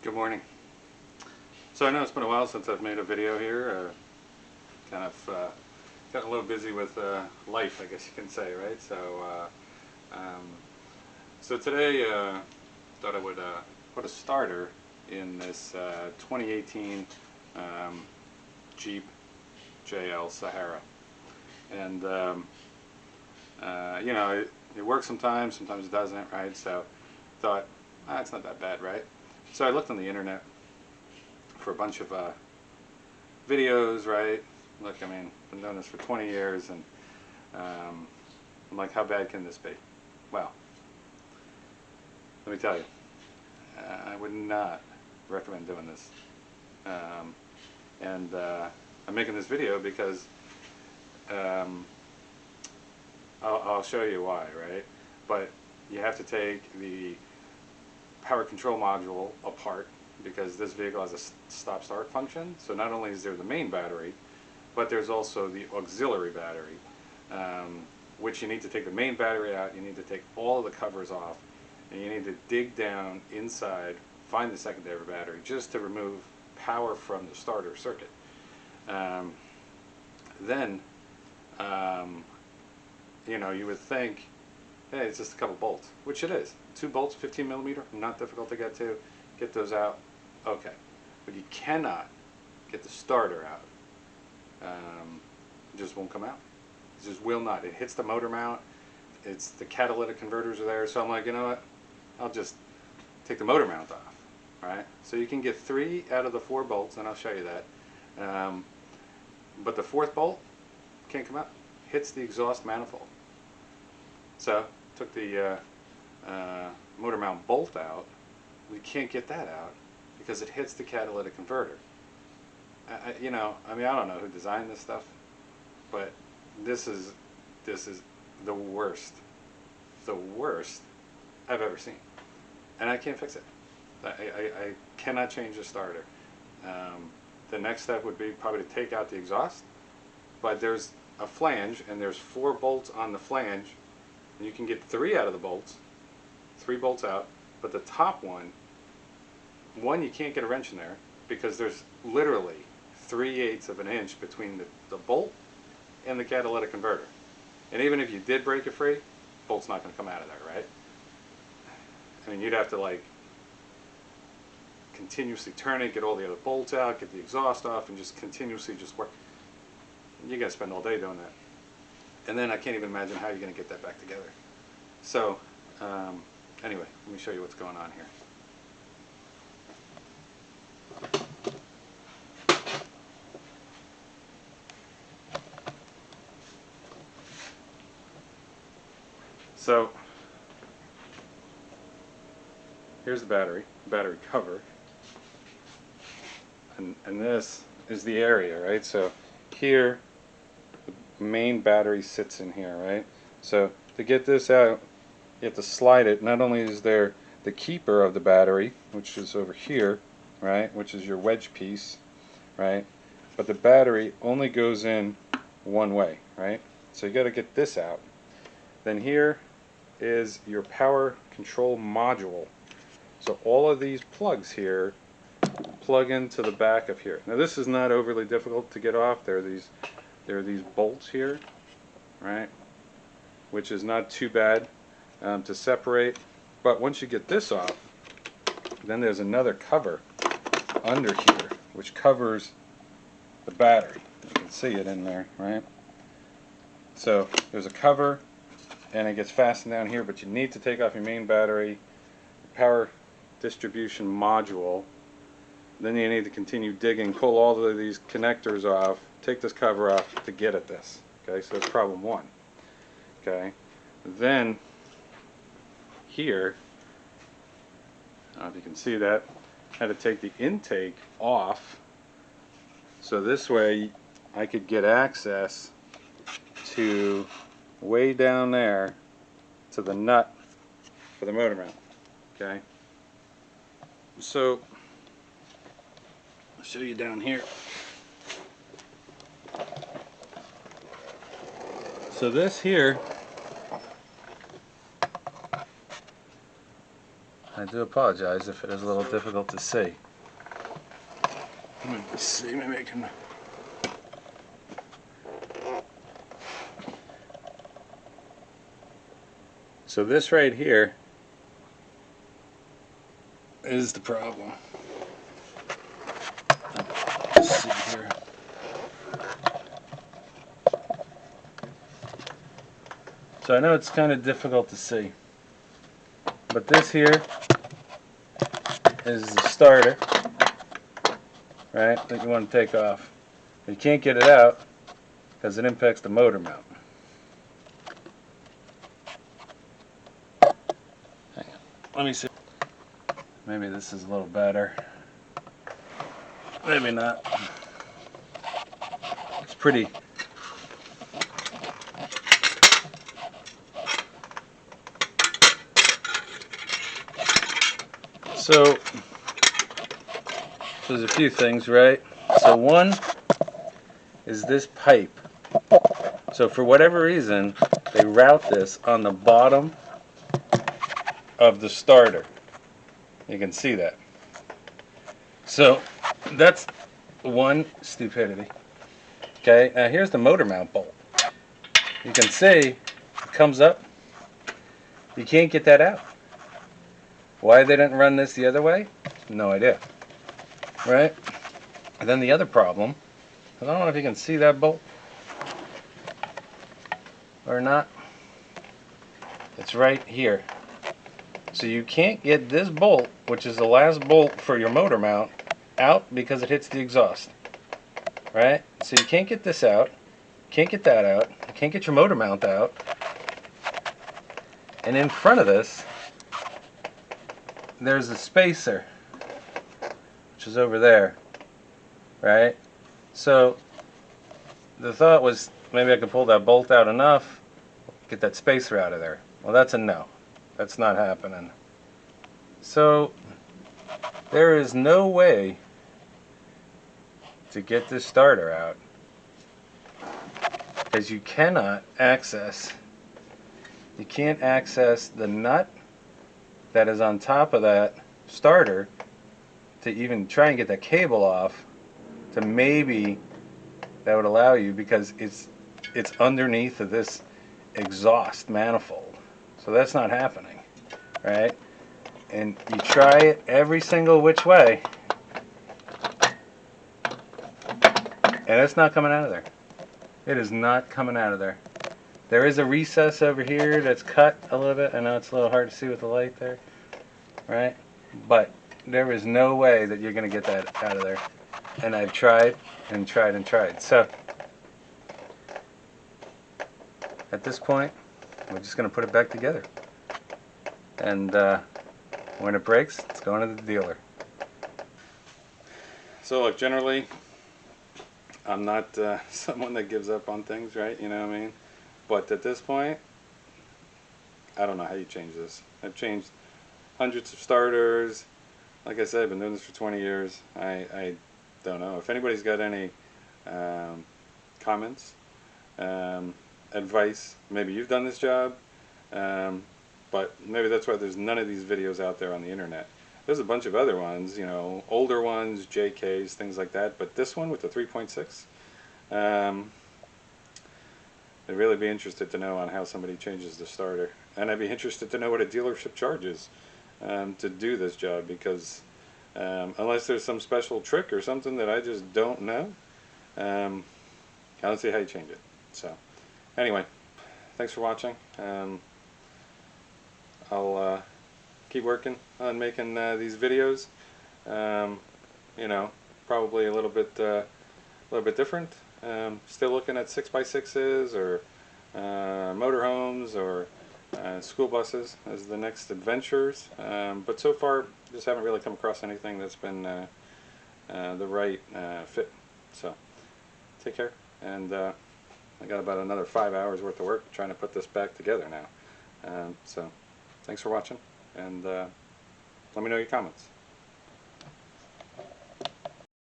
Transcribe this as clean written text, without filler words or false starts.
Good morning. So I know it's been a while since I've made a video here. Kind of got a little busy with life, I guess you can say, right? So today thought I would put a starter in this 2018 Jeep JL Sahara, and you know it works sometimes it doesn't, right? So thought, it's not that bad, right? So I looked on the internet for a bunch of videos, right? Look, I mean, I've been doing this for 20 years, and I'm like, how bad can this be? Well, let me tell you, I would not recommend doing this. And I'm making this video because I'll show you why, right? But you have to take the power control module apart, because this vehicle has a stop-start function. So not only is there the main battery, but there's also the auxiliary battery, which you need to take the main battery out, you need to take all of the covers off, and you need to dig down inside, find the secondary battery, just to remove power from the starter circuit. Then, you know, you would think, hey, it's just a couple bolts, which it is. 2 bolts, 15 millimeter, not difficult to get to. Get those out, okay. But you cannot get the starter out. It just won't come out. It just will not. It hits the motor mount. It's the catalytic converters are there. So I'm like, you know what? I'll just take the motor mount off, right? So you can get 3 out of the 4 bolts, and I'll show you that. But the 4th bolt can't come out. Hits the exhaust manifold. So took the motor mount bolt out. We can't get that out because it hits the catalytic converter. You know, I mean, I don't know who designed this stuff, but this is the worst I've ever seen, and I can't fix it. I cannot change the starter. The next step would be probably to take out the exhaust, but there's a flange, and there's 4 bolts on the flange, and you can get 3 out of the bolts, 3 bolts out, but the top one you can't get a wrench in there because there's literally 3/8 of an inch between the bolt and the catalytic converter. And even if you did break it free, bolt's not going to come out of there, right? I mean, you'd have to like continuously turn it, get all the other bolts out, get the exhaust off, and just continuously just work. You got to spend all day doing that. And then I can't even imagine how you're going to get that back together. So anyway, let me show you what's going on here. So here's the battery cover, and this is the area, right? So here the main battery sits in here, right? So to get this out, you have to slide it. Not only is there the keeper of the battery, which is over here, right, which is your wedge piece, right, but the battery only goes in one way, right? So you got to get this out. Then here is your power control module. So all of these plugs here plug into the back of here. Now this is not overly difficult to get off. There are these bolts here, right, which is not too bad to separate. But once you get this off, then there's another cover under here which covers the battery. You can see it in there, right? So there's a cover, and it gets fastened down here, but you need to take off your main battery, power distribution module. Then you need to continue digging, pull all of these connectors off, take this cover off to get at this. Okay, so that's problem 1. Okay, then here, I don't know if you can see that, I had to take the intake off, so this way I could get access to way down there to the nut for the motor mount. Okay, so I'll show you down here. So this here I do apologize if it is a little difficult to see. Let me see, maybe I can... So this right here is the problem. Let's see here. So I know it's kind of difficult to see, but this here is the starter, right, that you want to take off. You can't get it out because it impacts the motor mount. Hang on. Let me see. Maybe this is a little better. Maybe not. It's pretty. So there's a few things, right? So one is this pipe. So for whatever reason, they route this on the bottom of the starter. You can see that. So that's one stupidity. Okay, now here's the motor mount bolt. You can see it comes up. You can't get that out. Why they didn't run this the other way? No idea. Right? And then the other problem, I don't know if you can see that bolt or not. It's right here. So you can't get this bolt, which is the last bolt for your motor mount, out because it hits the exhaust. Right? So you can't get this out, can't get that out, you can't get your motor mount out. And in front of this, there's a spacer, which is over there, right? So the thought was maybe I could pull that bolt out enough, get that spacer out of there. Well, that's a no. That's not happening. So there is no way to get this starter out because you can't access the nut that is on top of that starter to even try and get that cable off. To maybe that would allow you, because it's underneath of this exhaust manifold. So that's not happening, right? And you try it every single which way, and it's not coming out of there. It is not coming out of there. There is a recess over here that's cut a little bit. I know it's a little hard to see with the light there, right? But there is no way that you're going to get that out of there. And I've tried and tried and tried. So at this point, we're just going to put it back together. And when it breaks, it's going to the dealer. So look, generally, I'm not someone that gives up on things, right? You know what I mean? But at this point, I don't know how you change this. I've changed hundreds of starters. Like I said, I've been doing this for 20 years. I don't know. If anybody's got any comments, advice, maybe you've done this job, but maybe that's why there's none of these videos out there on the internet. There's a bunch of other ones, you know, older ones, JKs, things like that, but this one with the 3.6, I'd really be interested to know on how somebody changes the starter. And I'd be interested to know what a dealership charges to do this job, because unless there's some special trick or something that I just don't know, I don't see how you change it. So anyway, thanks for watching. I'll keep working on making these videos. You know, probably a little bit different. Still looking at 6x6s or motorhomes or school buses as the next adventures. But so far, just haven't really come across anything that's been the right fit. So take care, and I got about another 5 hours worth of work trying to put this back together now. So thanks for watching, and let me know your comments.